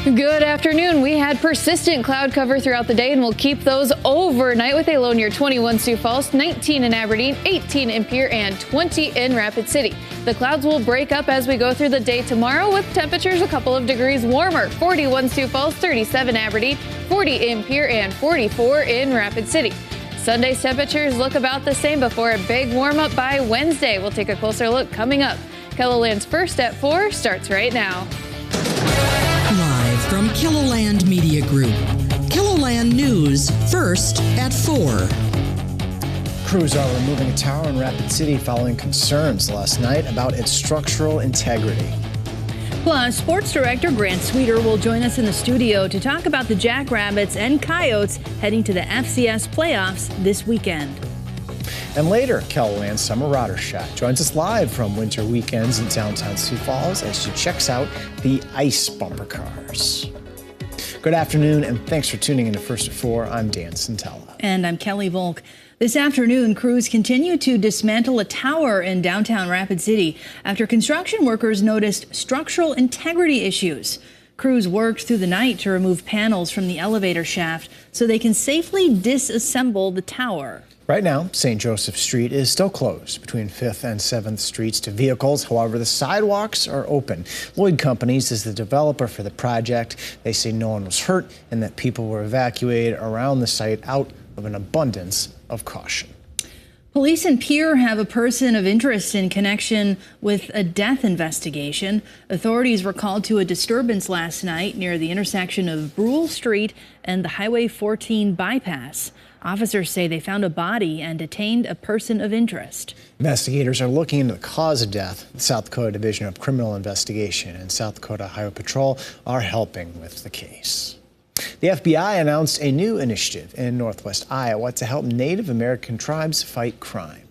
Good afternoon. We had persistent cloud cover throughout the day, and we'll keep those overnight with a low near 21 Sioux Falls, 19 in Aberdeen, 18 in Pierre, and 20 in Rapid City. The clouds will break up as we go through the day tomorrow, with temperatures a couple of degrees warmer. 41 Sioux Falls, 37 Aberdeen, 40 in Pierre, and 44 in Rapid City. Sunday's temperatures look about the same before a big warm up by Wednesday. We'll take a closer look coming up. KELOLAND's First at 4 starts right now. Live from KELOLAND Media Group. KELOLAND News, First at 4. Crews are removing a tower in Rapid City following concerns last night about its structural integrity. Plus, sports director Grant Sweeter will join us in the studio to talk about the Jackrabbits and Coyotes heading to the FCS playoffs this weekend. And later, KELOLAND Summer Rodder Shot joins us live from winter weekends in downtown Sioux Falls as she checks out the ice bumper cars. Good afternoon, and thanks for tuning in to First at 4. I'm Dan Centella. And I'm Kelly Volk. This afternoon, crews continue to dismantle a tower in downtown Rapid City after construction workers noticed structural integrity issues. Crews worked through the night to remove panels from the elevator shaft so they can safely disassemble the tower. Right now, St. Joseph Street is still closed between 5th and 7th Streets to vehicles. However, the sidewalks are open. Lloyd Companies is the developer for the project. They say no one was hurt and that people were evacuated around the site out of an abundance of caution. Police in Pierre have a person of interest in connection with a death investigation. Authorities were called to a disturbance last night near the intersection of Brule Street and the Highway 14 bypass. Officers say they found a body and detained a person of interest. Investigators are looking into the cause of death. The South Dakota Division of Criminal Investigation and South Dakota Highway Patrol are helping with the case. The FBI announced a new initiative in Northwest Iowa to help Native American tribes fight crime.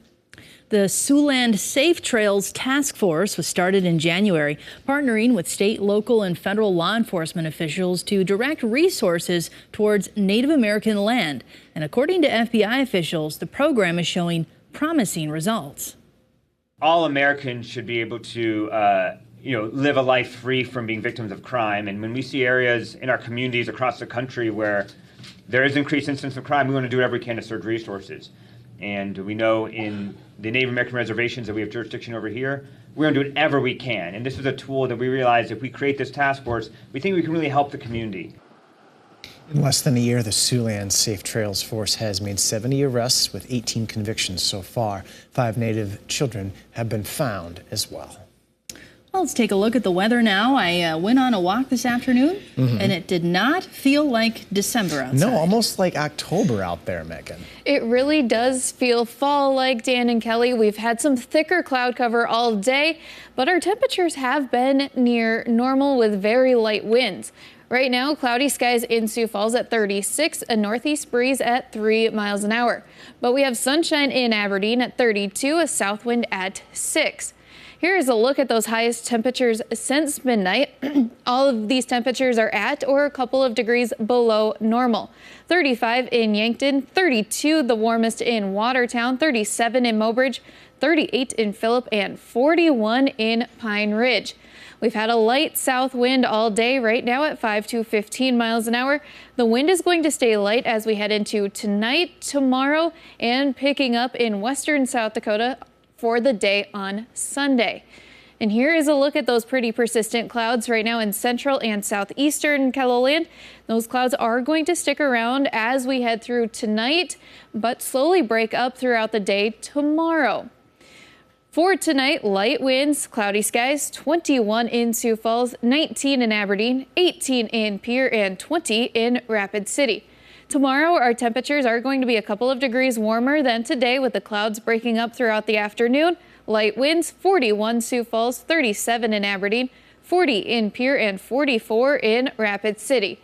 The Siouxland Safe Trails Task Force was started in January, partnering with state, local, and federal law enforcement officials to direct resources towards Native American land. And according to FBI officials, the program is showing promising results. All Americans should be able to live a life free from being victims of crime. And when we see areas in our communities across the country where there is increased incidence of crime, we want to do whatever we can to surge resources. And we know in the Native American reservations that we have jurisdiction over here, we're going to do whatever we can. And this is a tool that we realize if we create this task force, we think we can really help the community. In less than a year, the Siouxland Safe Trails Force has made 70 arrests with 18 convictions so far. 5 Native children have been found as well. Well, let's take a look at the weather now. I went on a walk this afternoon, and it did not feel like December outside. No, almost like October out there, Megan. It really does feel fall-like, Dan and Kelly. We've had some thicker cloud cover all day, but our temperatures have been near normal with very light winds. Right now, cloudy skies in Sioux Falls at 36, a northeast breeze at 3 miles an hour. But we have sunshine in Aberdeen at 32, a south wind at 6. Here is a look at those highest temperatures since midnight. All of these temperatures are at or a couple of degrees below normal. 35 in Yankton, 32 the warmest in Watertown, 37 in Mobridge, 38 in Phillip, and 41 in Pine Ridge. We've had a light south wind all day, right now at 5 to 15 miles an hour. The wind is going to stay light as we head into tonight, tomorrow, and picking up in western South Dakota for the day on Sunday. And here is a look at those pretty persistent clouds right now in central and southeastern KELOLAND. Those clouds are going to stick around as we head through tonight, but slowly break up throughout the day tomorrow. For tonight, light winds, cloudy skies, 21 in Sioux Falls, 19 in Aberdeen, 18 in Pierre, and 20 in Rapid City. Tomorrow, our temperatures are going to be a couple of degrees warmer than today, with the clouds breaking up throughout the afternoon. Light winds, 41 Sioux Falls, 37 in Aberdeen, 40 in Pierre, and 44 in Rapid City.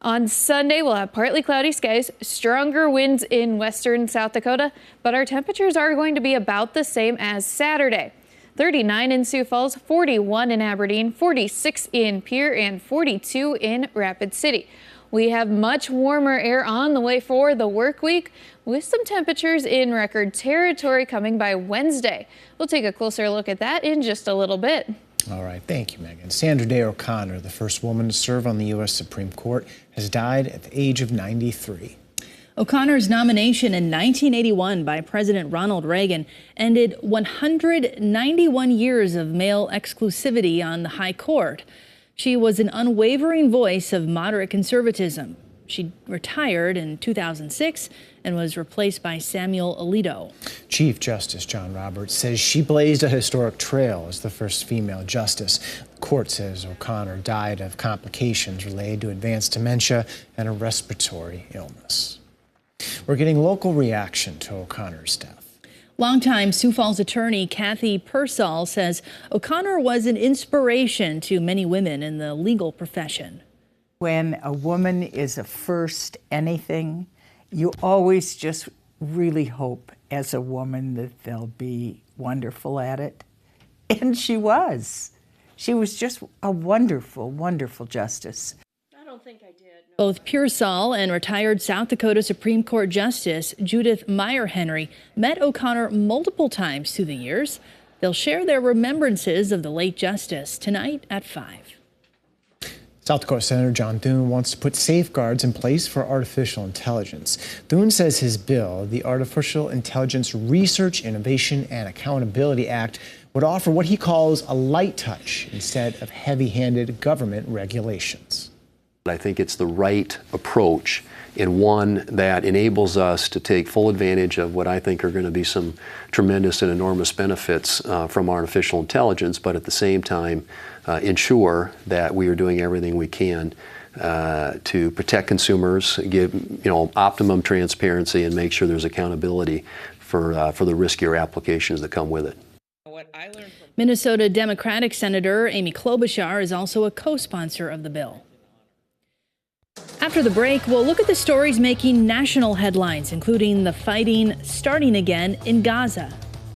On Sunday, we'll have partly cloudy skies, stronger winds in western South Dakota, but our temperatures are going to be about the same as Saturday. 39 in Sioux Falls, 41 in Aberdeen, 46 in Pierre, and 42 in Rapid City. We have much warmer air on the way for the work week, with some temperatures in record territory coming by Wednesday. We'll take a closer look at that in just a little bit. All right, thank you, Megan. Sandra Day O'Connor, the first woman to serve on the U.S. Supreme Court, has died at the age of 93. O'Connor's nomination in 1981 by President Ronald Reagan ended 191 years of male exclusivity on the high court. She was an unwavering voice of moderate conservatism. She retired in 2006 and was replaced by Samuel Alito. Chief Justice John Roberts says she blazed a historic trail as the first female justice. The court says O'Connor died of complications related to advanced dementia and a respiratory illness. We're getting local reaction to O'Connor's death. Longtime Sioux Falls attorney Kathy Pearsall says O'Connor was an inspiration to many women in the legal profession. When a woman is a first anything, you always just really hope as a woman that they'll be wonderful at it. And she was. She was just a wonderful, wonderful justice. I don't think I did. Both Pearsall and retired South Dakota Supreme Court Justice Judith Meyer Henry met O'Connor multiple times through the years. They'll share their remembrances of the late justice tonight at 5. South Dakota Senator John Thune wants to put safeguards in place for artificial intelligence. Thune says his bill, the Artificial Intelligence Research, Innovation, and Accountability Act, would offer what he calls a light touch instead of heavy-handed government regulations. I think it's the right approach, and one that enables us to take full advantage of what I think are going to be some tremendous and enormous benefits from artificial intelligence, but at the same time ensure that we are doing everything we can to protect consumers, give optimum transparency, and make sure there's accountability for the riskier applications that come with it. Minnesota Democratic Senator Amy Klobuchar is also a co-sponsor of the bill. After the break, we'll look at the stories making national headlines, including the fighting starting again in Gaza.